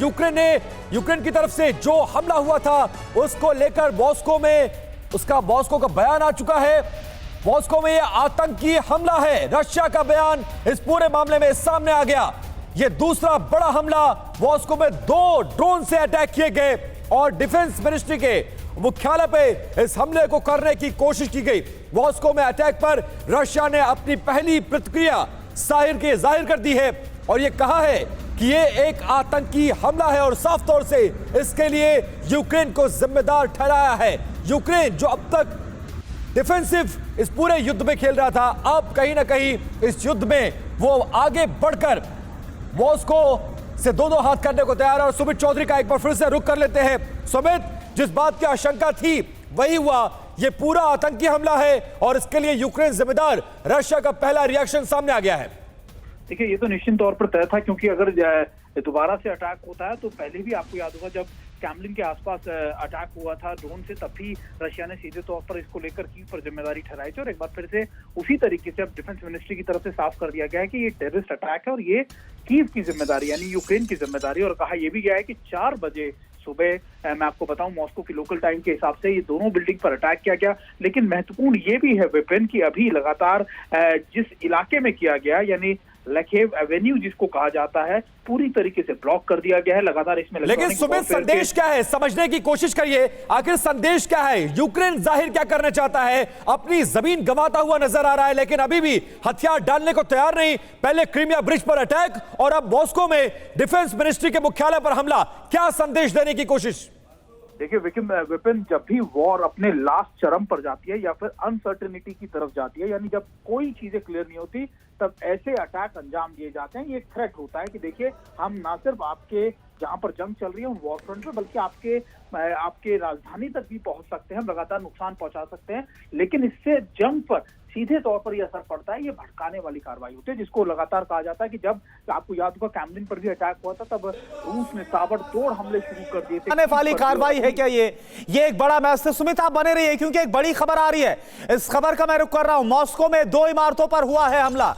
Ukraine की तरफ से जो हमला हुआ था उसको लेकर मॉस्को में मॉस्को का बयान आ चुका है। मॉस्को में यह आतंकी हमला है, रशिया का बयान इस पूरे मामले में सामने आ गया। यह दूसरा बड़ा हमला, मॉस्को में 2 ड्रोन से अटैक किए गए और डिफेंस मिनिस्ट्री के मुख्यालय पे इस हमले को करने की कोशिश की गई। मॉस्को में अटैक पर रशिया ने अपनी पहली प्रतिक्रिया जाहिर कर दी है और यह कहा है कि यह एक आतंकी हमला है और साफ तौर से इसके लिए यूक्रेन को जिम्मेदार ठहराया है। यूक्रेन जो अब तक डिफेंसिव इस पूरे युद्ध में खेल रहा था, अब कहीं ना कहीं इस युद्ध में वो आगे बढ़कर मॉस्को से दो हाथ करने को तैयार है। और सुमित चौधरी का एक बार फिर से रुख कर लेते हैं। सुमित, जिस बात की आशंका थी वही हुआ, ये पूरा आतंकी हमला है और इसके लिए यूक्रेन जिम्मेदार, रशिया का पहला रिएक्शन सामने आ गया है। देखिए, ये तो निश्चित तौर पर तय था, क्योंकि अगर दोबारा से अटैक होता है तो पहले भी आपको याद होगा जब कैमलिन के आसपास अटैक हुआ था ड्रोन से, तब भी रशिया ने सीधे तौर पर इसको लेकर कीव पर जिम्मेदारी ठहराई थी। और एक बार फिर से उसी तरीके से अब डिफेंस मिनिस्ट्री की तरफ से साफ कर दिया गया है कि ये टेररिस्ट अटैक है और ये कीव की जिम्मेदारी यानी यूक्रेन की जिम्मेदारी। और कहा यह भी गया है कि 4 बजे सुबह, मैं आपको बताऊं मॉस्को की लोकल टाइम के हिसाब से, ये दोनों बिल्डिंग पर अटैक किया गया। लेकिन महत्वपूर्ण ये भी है विपिन की अभी लगातार जिस इलाके में किया गया यानी लखेव एवेन्यू जिसको कहा जाता है, पूरी तरीके से ब्लॉक कर दिया गया है। लगातार इसमें लेकिन सुमित, संदेश क्या है, समझने की कोशिश करिए, आखिर संदेश क्या है? यूक्रेन जाहिर क्या करना चाहता है? अपनी जमीन गंवाता हुआ नजर आ रहा है लेकिन अभी भी हथियार डालने को तैयार नहीं। पहले क्रीमिया ब्रिज पर अटैक और अब मॉस्को में डिफेंस मिनिस्ट्री के मुख्यालय पर हमला। क्या संदेश देने की कोशिश? देखिए विपिन, जब भी वॉर अपने लास्ट चरम पर जाती है या फिर अनसर्टेनिटी की तरफ जाती है, यानी जब कोई चीजें क्लियर नहीं होती, तब ऐसे अटैक अंजाम दिए जाते हैं। ये एक थ्रेट होता है कि देखिए, हम ना सिर्फ आपके जहां पर जंग चल रही है उन वॉर फ्रंट पर, बल्कि आपके राजधानी तक भी पहुंच सकते हैं, हम लगातार नुकसान पहुंचा सकते हैं। लेकिन इससे जंग पर सीधे तौर पर यह असर पड़ता है, ये भड़काने वाली कार्रवाई होती है, जिसको लगातार कहा जाता है कि जब आपको याद होगा कैमलिन पर भी अटैक हुआ था, तब रूस ने ताबड़तोड़ हमले शुरू कर दिए थे। वाली कार्रवाई है क्या ये एक बड़ा मैसेज? सुमित, आप बने रहिए क्योंकि एक बड़ी खबर आ रही है। इस खबर का मैं रुख कर रहा हूं। मॉस्को में 2 इमारतों पर हुआ है हमला।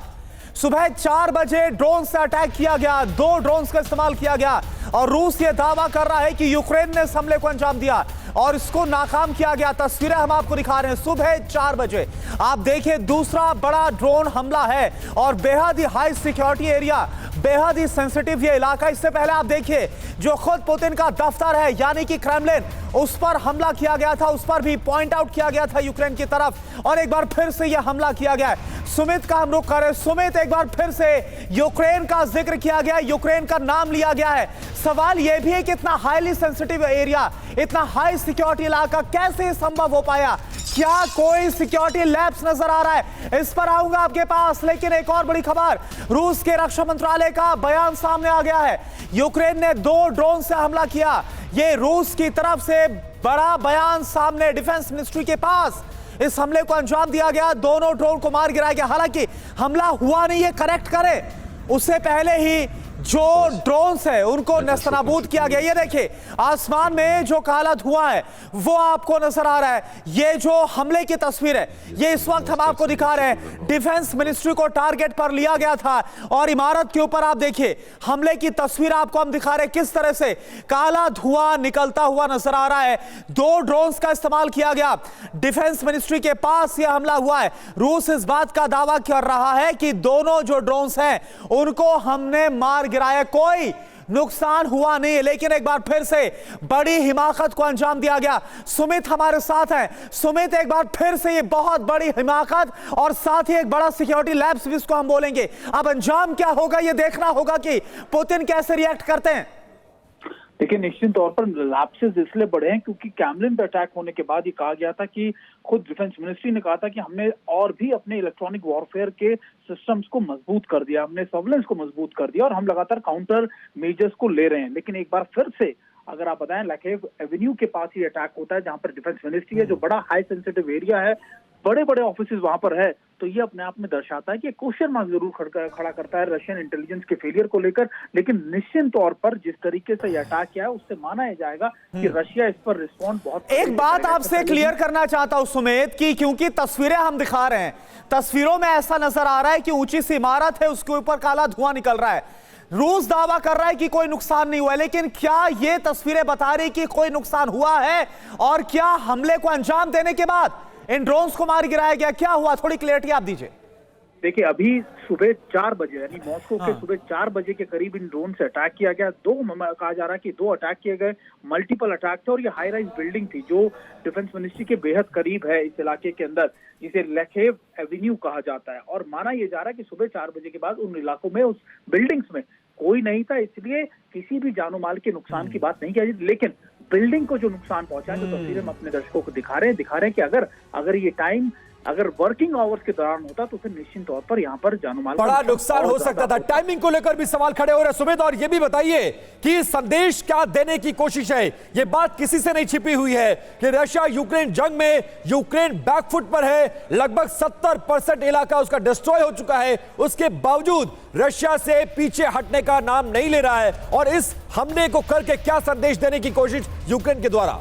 सुबह 4 बजे ड्रोन से अटैक किया गया, 2 ड्रोन का इस्तेमाल किया गया और रूस ये दावा कर रहा है कि यूक्रेन ने इस हमले को अंजाम दिया और इसको नाकाम किया गया। तस्वीरें हम आपको दिखा रहे हैं। सुबह 4 बजे आप देखिए, दूसरा बड़ा ड्रोन हमला है और बेहद ही हाई सिक्योरिटी एरिया, बेहद ही सेंसिटिव ये इलाका। इससे पहले आप देखिए, जो खुद पुतिन का दफ्तर है यानी कि क्रेमलिन, उस पर हमला किया गया था, उस पर भी पॉइंट आउट किया गया था यूक्रेन की तरफ और एक बार फिर से यह हमला किया गया है। सुमित का हम रुख करें। सुमित, एक बार फिर से यूक्रेन का जिक्र किया गया, यूक्रेन का नाम लिया गया है। सवाल यह भी है कि इतना हाईली सेंसिटिव एरिया, इतना हाई सिक्योरिटी इलाका कैसे संभव हो पाया? क्या कोई सिक्योरिटी लैब्स नजर आ रहा है? इस पर आऊंगा आपके पास। लेकिन एक और बड़ी खबर, रूस के रक्षा मंत्रालय का बयान सामने आ गया है। यूक्रेन ने 2 ड्रोन से हमला किया, ये रूस की तरफ से बड़ा बयान सामने डिफेंस मिनिस्ट्री के पास। इस हमले को अंजाम दिया गया, दोनों ड्रोन को मार गिराया गया। हालांकि हमला हुआ नहीं, ये करेक्ट करें, उससे पहले ही जो ड्रोन्स है उनको नस्तनाबूद किया गया। ये देखिए, आसमान में जो काला धुआं है वो आपको नजर आ रहा है। ये जो हमले की तस्वीर है, ये इस वक्त हम आपको दिखा रहे हैं। डिफेंस मिनिस्ट्री को टारगेट पर लिया गया था और इमारत के ऊपर आप देखिए, हमले की तस्वीर आपको हम दिखा रहे हैं, किस तरह से काला धुआं निकलता हुआ नजर आ रहा है। 2 ड्रोन्स का इस्तेमाल किया गया। डिफेंस मिनिस्ट्री के पास यह हमला हुआ है। रूस इस बात का दावा कर रहा है कि दोनों जो ड्रोन्स हैं उनको हमने मार गिराया, कोई नुकसान हुआ नहीं है। लेकिन एक बार फिर से बड़ी हिमाकत को अंजाम दिया गया। सुमित हमारे साथ हैं। सुमित, एक बार फिर से ये बहुत बड़ी हिमाकत और साथ ही एक बड़ा सिक्योरिटी लैब्स जिसको हम बोलेंगे। अब अंजाम क्या होगा ये देखना होगा कि पुतिन कैसे रिएक्ट करते हैं। देखिए, निश्चित तौर पर लैप्सेस इसलिए बढ़े हैं क्योंकि कैमलिन पे अटैक होने के बाद ये कहा गया था कि खुद डिफेंस मिनिस्ट्री ने कहा था कि हमने और भी अपने इलेक्ट्रॉनिक वॉरफेयर के सिस्टम्स को मजबूत कर दिया, हमने सर्विलेंस को मजबूत कर दिया और हम लगातार काउंटर मेजर्स को ले रहे हैं। लेकिन एक बार फिर से अगर आप बताएं, लखेव एवेन्यू के पास ही अटैक होता है जहां पर डिफेंस मिनिस्ट्री है, जो बड़ा हाई सेंसिटिव एरिया है, बड़े बड़े ऑफिस वहां पर है। तो ये अपने आप में दर्शाता है कि क्वेश्चन मार्क जरूर खड़ा करता है रशियन इंटेलिजेंस के फेलियर को लेकर। लेकिन निश्चित तौर पर जिस तरीके से यह अटैक किया है उससे माना जाएगा कि रशिया इस पर रिस्पॉन्ड बहुत। एक बात आपसे क्लियर करना चाहता हूं सुमित, कि क्योंकि तस्वीरें हम दिखा रहे हैं, तस्वीरों में ऐसा नजर आ रहा है कि ऊंची सी इमारत है, उसके ऊपर काला धुआं निकल रहा है। रूस दावा कर रहा है कि कोई नुकसान नहीं हुआ, लेकिन क्या ये तस्वीरें बता रही कि कोई नुकसान हुआ है? और क्या हमले को अंजाम देने के बाद इन ड्रोन्स को मार गिराया गया? क्या हुआ, थोड़ी क्लैरिटी आप दीजिए। देखिए, अभी सुबह 4 बजे यानी मॉस्को के सुबह 4 बजे के करीब इन ड्रोन से अटैक किया गया। कहा जा रहा है कि 2 अटैक किए गए, मल्टीपल अटैक थे और ये हाई राइज बिल्डिंग थी जो डिफेंस मिनिस्ट्री के बेहद करीब है इस इलाके के अंदर, जिसे लेखेव एवेन्यू कहा जाता है। और माना यह जा रहा है कि सुबह 4 बजे के बाद उन इलाकों में, उस बिल्डिंग्स में कोई नहीं था, इसलिए किसी भी जानो माल के नुकसान की बात नहीं की। लेकिन बिल्डिंग को जो नुकसान पहुंचा है, जो तस्वीरें हम अपने दर्शकों को दिखा रहे हैं कि अगर ये टाइम अगर वर्किंग आवर्स के दौरान होता तो फिर निश्चित तौर पर यहाँ पर जानमाल बड़ा नुकसान हो सकता था। टाइमिंग को लेकर भी सवाल खड़े हो रहे हैं सुमित, और ये भी बताइए कि संदेश क्या देने की कोशिश है? ये बात किसी से नहीं छिपी हुई है कि रशिया यूक्रेन जंग में यूक्रेन बैकफुट पर है, लगभग 70% इलाका उसका डिस्ट्रॉय हो चुका है, उसके बावजूद रशिया से पीछे हटने का नाम नहीं ले रहा है। और इस हमले को करके क्या संदेश देने की कोशिश यूक्रेन के द्वारा?